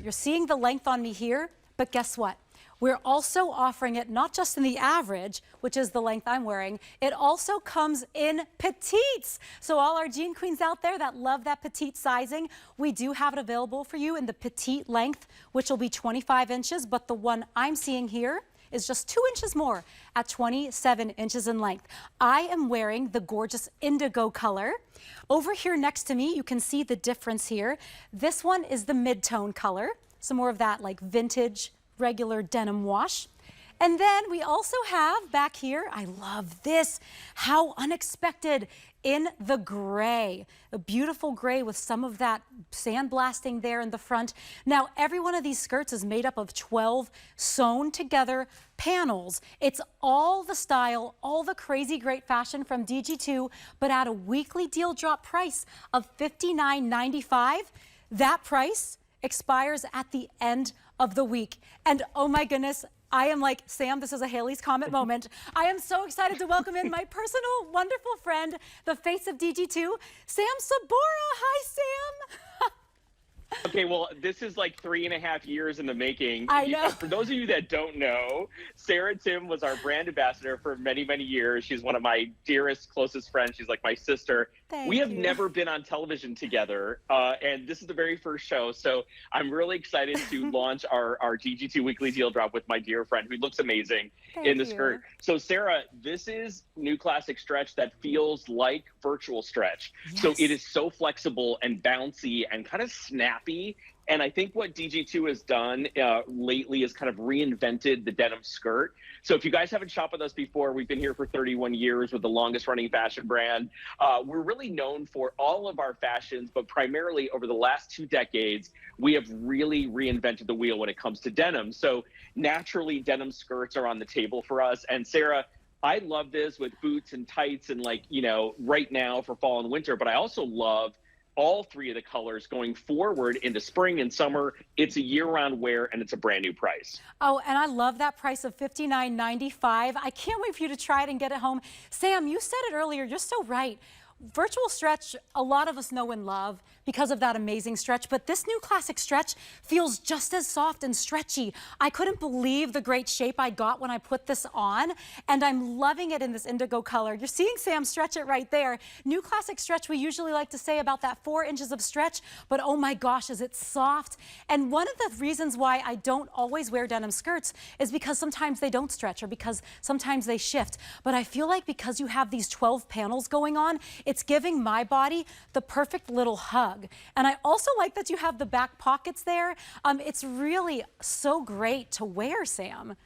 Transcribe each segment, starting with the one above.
You're seeing the length on me here, but guess what? We're also offering it not just in the average, which is the length I'm wearing, it also comes in petites. So all our jean queens out there that love that petite sizing, we do have it available for you in the petite length, which will be 25 inches, but the one I'm seeing here is just 2 inches more at 27 inches in length. I am wearing the gorgeous indigo color. Over here next to me, you can see the difference here. This one is the mid-tone color, some more of that like vintage, regular denim wash. And then we also have back here, I love this, how unexpected, in the gray, a beautiful gray with some of that sandblasting there in the front. Now, every one of these skirts is made up of 12 sewn together panels. It's all the style, all the crazy great fashion from DG2, but at a weekly deal drop price of $59.95. That price expires at the end of the week. And oh my goodness, I am like, Sam, this is a Haley's Comet moment. I am so excited to welcome in my personal, wonderful friend, the face of DG2, Sam Sabora. Hi, Sam. Okay, well, this is like 3.5 years in the making. I know. For those of you that don't know, Sarah Tim was our brand ambassador for many, many years. She's one of my dearest, closest friends. She's like my sister. We have never been on television together, and this is the very first show. So I'm really excited to launch our DG2 weekly deal drop with my dear friend who looks amazing in the skirt. So Sarah, this is new classic stretch that feels like virtual stretch. Yes. So it is so flexible and bouncy and kind of snappy. And I think what DG2 has done lately is kind of reinvented the denim skirt. So if you guys haven't shopped with us before, we've been here for 31 years with the longest running fashion brand. We're really known for all of our fashions, but primarily over the last 2 decades, we have really reinvented the wheel when it comes to denim. So naturally, denim skirts are on the table for us. And Sarah, I love this with boots and tights and like, you know, right now for fall and winter, but I also love all 3 of the colors going forward into spring and summer. It's a year-round wear and it's a brand new price. Oh, and I love that price of $59.95. I can't wait for you to try it and get it home. Sam, you said it earlier, you're so right. Virtual stretch, a lot of us know and love because of that amazing stretch, but this new classic stretch feels just as soft and stretchy. I couldn't believe the great shape I got when I put this on, and I'm loving it in this indigo color. You're seeing Sam stretch it right there. New classic stretch, we usually like to say about that 4 inches of stretch, but oh my gosh, is it soft. And one of the reasons why I don't always wear denim skirts is because sometimes they don't stretch or because sometimes they shift. But I feel like because you have these 12 panels going on, it's giving my body the perfect little hug. And I also like that you have the back pockets there. It's really so great to wear, Sam.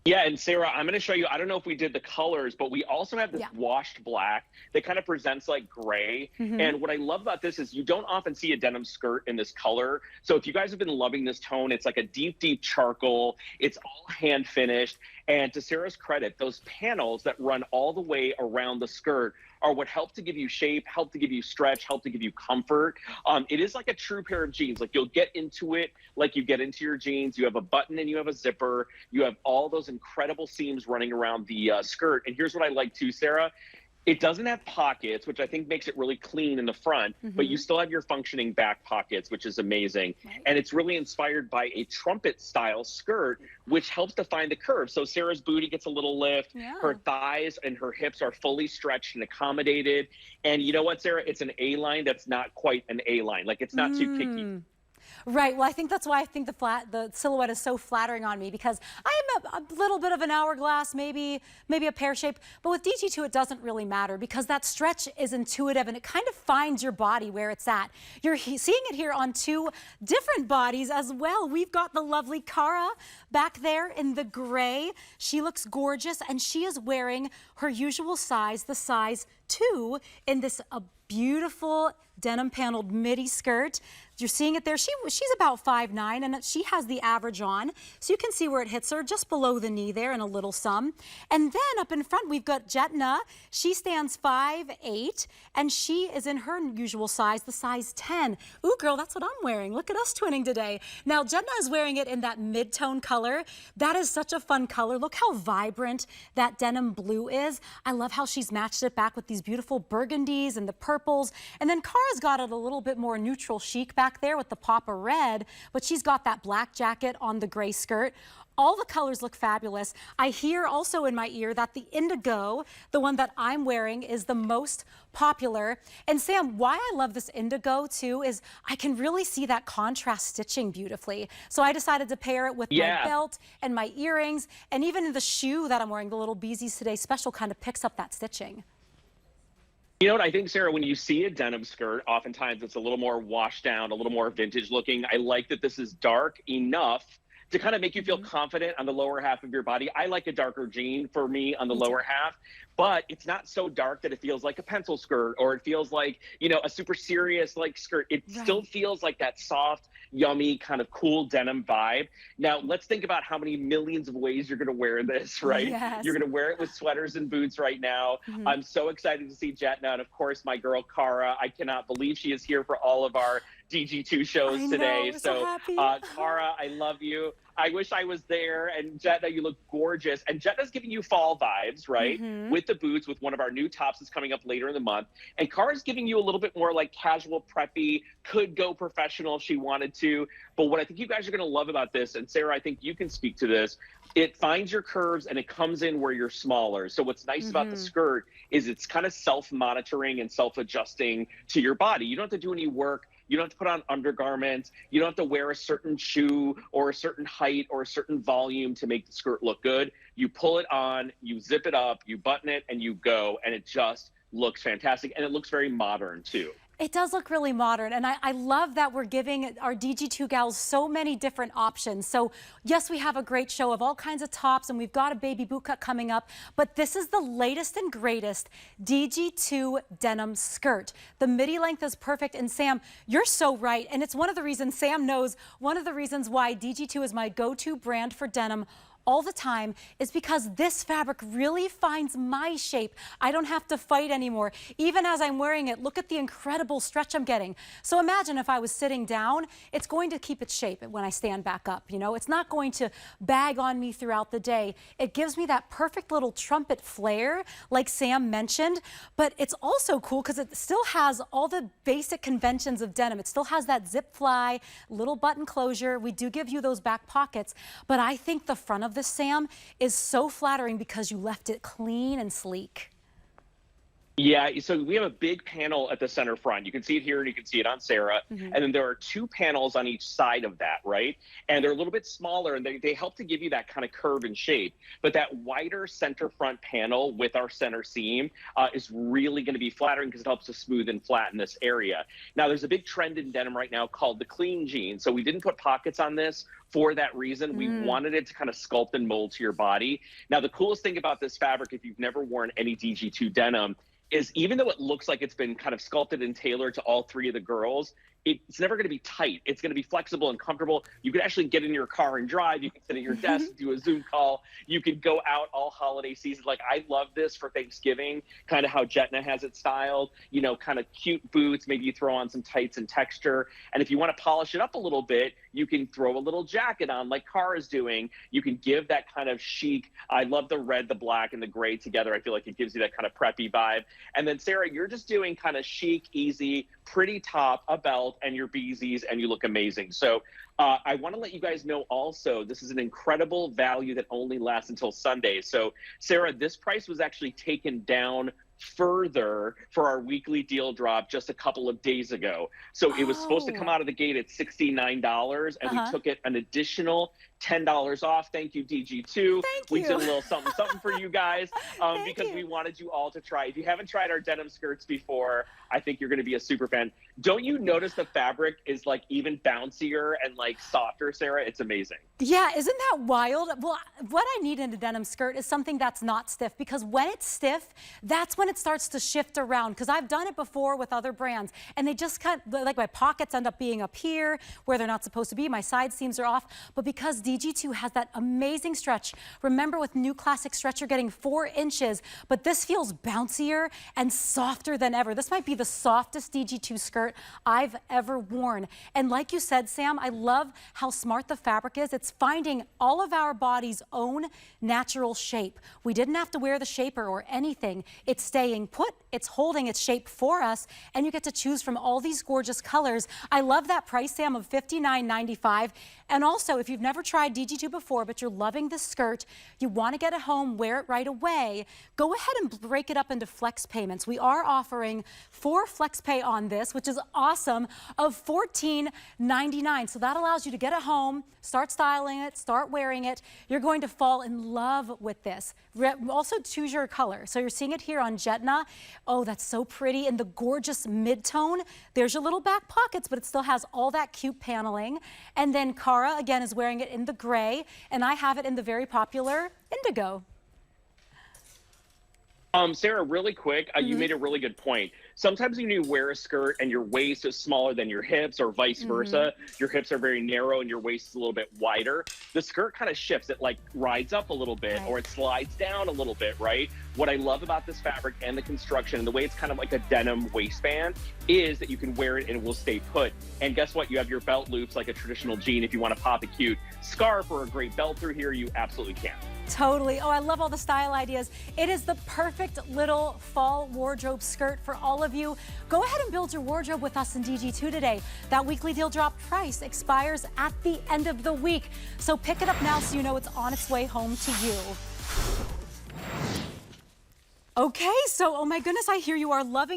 Yeah, and Sarah, I'm going to show you, I don't know if we did the colors, but we also have this washed black that kind of presents like gray. And what I love about this is you don't often see a denim skirt in this color. So if you guys have been loving this tone, it's like a deep, deep charcoal. It's all hand finished. And to Sarah's credit, those panels that run all the way around the skirt are what help to give you shape, help to give you stretch, help to give you comfort. It is like a true pair of jeans. Like you'll get into it like you get into your jeans. You have a button and you have a zipper. You have all those incredible seams running around the skirt. And here's what I like too, Sarah. It doesn't have pockets, which I think makes it really clean in the front, but you still have your functioning back pockets, which is amazing. And it's really inspired by a trumpet style skirt, which helps define the curve. So Sarah's booty gets a little lift. Her thighs and her hips are fully stretched and accommodated. And you know what, Sarah? It's an A-line that's not quite an A-line. Like it's not too kicky. Right. Well, I think that's why I think the silhouette is so flattering on me, because I am a little bit of an hourglass, maybe a pear shape. But with DG2, it doesn't really matter because that stretch is intuitive and it kind of finds your body where it's at. You're seeing it here on 2 different bodies as well. We've got the lovely Cara back there in the gray. She looks gorgeous and she is wearing her usual size, the size 2, in this beautiful denim paneled midi skirt. You're seeing it there. She's about 5'9", and she has the average on. So you can see where it hits her, just below the knee there and a little some. And then up in front, we've got Jetna. She stands 5'8", and she is in her usual size, the size 10. Ooh, girl, that's what I'm wearing. Look at us twinning today. Now, Jetna is wearing it in that mid-tone color. That is such a fun color. Look how vibrant that denim blue is. I love how she's matched it back with these these beautiful burgundies and the purples. And then Cara's got it a little bit more neutral chic back there with the pop of red, but she's got that black jacket on the gray skirt. All the colors look fabulous. I hear also in my ear that the indigo, the one that I'm wearing, is the most popular. And Sam, why I love this indigo too is I can really see that contrast stitching beautifully. So I decided to pair it with my belt and my earrings, and even the shoe that I'm wearing, the little Beezy's Today Special, kind of picks up that stitching. You know what I think, Sarah, when you see a denim skirt, oftentimes it's a little more washed down, a little more vintage looking. I like that this is dark enough to kind of make you feel confident on the lower half of your body. I like a darker jean for me on the lower half, but it's not so dark that it feels like a pencil skirt or it feels like, you know, a super serious like skirt. It still feels like that soft, yummy, kind of cool denim vibe. Now, let's think about how many millions of ways you're going to wear this, right? Yes. You're going to wear it with sweaters and boots right now. I'm so excited to see Jetna, and of course, my girl, Cara. I cannot believe she is here for all of our DG2 shows today. So happy. Cara, I love you. I wish I was there. And Jetna, you look gorgeous. And Jetna's giving you fall vibes, right? With the boots, with one of our new tops that's coming up later in the month. And Cara's giving you a little bit more like casual, preppy, could go professional if she wanted to. But what I think you guys are going to love about this, and Sarah, I think you can speak to this, it finds your curves and it comes in where you're smaller. So what's nice about the skirt is it's kind of self-monitoring and self-adjusting to your body. You don't have to do any work. You don't have to put on undergarments. You don't have to wear a certain shoe or a certain height or a certain volume to make the skirt look good. You pull it on, you zip it up, you button it, and you go, and it just looks fantastic. And it looks very modern, too. It does look really modern, and I love that we're giving our DG2 gals so many different options. So yes, we have a great show of all kinds of tops, and we've got a baby boot cut coming up, but this is the latest and greatest DG2 denim skirt. The midi length is perfect, and Sam, you're so right, and it's one of the reasons, Sam knows, one of the reasons why DG2 is my go-to brand for denim all the time is because this fabric really finds my shape. I don't have to fight anymore. Even as I'm wearing it, look at the incredible stretch I'm getting. So imagine if I was sitting down, it's going to keep its shape when I stand back up. You know, it's not going to bag on me throughout the day. It gives me that perfect little trumpet flare, like Sam mentioned, but it's also cool because it still has all the basic conventions of denim. It still has that zip fly, little button closure. We do give you those back pockets, but I think the front of this, Sam, is so flattering because you left it clean and sleek. Yeah, so we have a big panel at the center front. You can see it here and you can see it on Sarah. And then there are two panels on each side of that, right? And they're a little bit smaller and they help to give you that kind of curve and shape. But that wider center front panel with our center seam is really going to be flattering because it helps to smooth and flatten this area. Now, there's a big trend in denim right now called the clean jean. So we didn't put pockets on this for that reason. We wanted it to kind of sculpt and mold to your body. Now, the coolest thing about this fabric, if you've never worn any DG2 denim, is even though it looks like it's been kind of sculpted and tailored to all three of the girls, it's never going to be tight. It's going to be flexible and comfortable. You can actually get in your car and drive. You can sit at your desk, do a Zoom call. You can go out all holiday season. Like, I love this for Thanksgiving, kind of how Jetna has it styled, you know, kind of cute boots. Maybe you throw on some tights and texture. And if you want to polish it up a little bit, you can throw a little jacket on like Cara's doing. You can give that kind of chic. I love the red, the black, and the gray together. I feel like it gives you that kind of preppy vibe. And then, Sarah, you're just doing kind of chic, easy, pretty top, a belt, and your beezies, and you look amazing. So I want to let you guys know also, this is an incredible value that only lasts until Sunday. So Sarah, this price was actually taken down further for our weekly deal drop just a couple of days ago. So it was supposed to come out of the gate at $69, and we took it an additional $10 off. Thank you, DG2. We did a little something for you guys because we wanted you all to try. If you haven't tried our denim skirts before, I think you're going to be a super fan. Don't you notice the fabric is like even bouncier and like softer, Sarah? It's amazing. Yeah, isn't that wild? Well, what I need in a denim skirt is something that's not stiff, because when it's stiff, that's when it starts to shift around. Because I've done it before with other brands, and they just kind of, like, my pockets end up being up here where they're not supposed to be. My side seams are off. But because DG2 has that amazing stretch, remember with new Classic Stretch, you're getting 4 inches, but this feels bouncier and softer than ever. This might be the softest DG2 skirt I've ever worn. And like you said, Sam, I love how smart the fabric is. It's finding all of our body's own natural shape. We didn't have to wear the shaper or anything. It's staying staying put. It's holding its shape for us, and you get to choose from all these gorgeous colors. I love that price, Sam, of $59.95. And also, if you've never tried DG2 before, but you're loving this skirt, you want to get it home, wear it right away, go ahead and break it up into flex payments. We are offering 4 flex pay on this, which is awesome, of $14.99. So that allows you to get it home, start styling it, start wearing it. You're going to fall in love with this. Also choose your color. So you're seeing it here on Jetna. Oh, that's so pretty in the gorgeous mid-tone. There's your little back pockets, but it still has all that cute paneling. And then Cara, again, is wearing it in the gray, and I have it in the very popular indigo. Sarah, really quick, you made a really good point. Sometimes when you wear a skirt and your waist is smaller than your hips or vice versa, your hips are very narrow and your waist is a little bit wider, the skirt kind of shifts. It like rides up a little bit or it slides down a little bit, right? What I love about this fabric and the construction and the way it's kind of like a denim waistband is that you can wear it and it will stay put. And guess what? You have your belt loops like a traditional jean if you want to pop it cute. Scarf or a great belt through here, you absolutely can. Totally. Oh, I love all the style ideas. It is the perfect little fall wardrobe skirt for all of you. Go ahead and build your wardrobe with us in DG2 today. That weekly deal drop price expires at the end of the week. So pick it up now so you know it's on its way home to you. Okay, so oh my goodness, I hear you are loving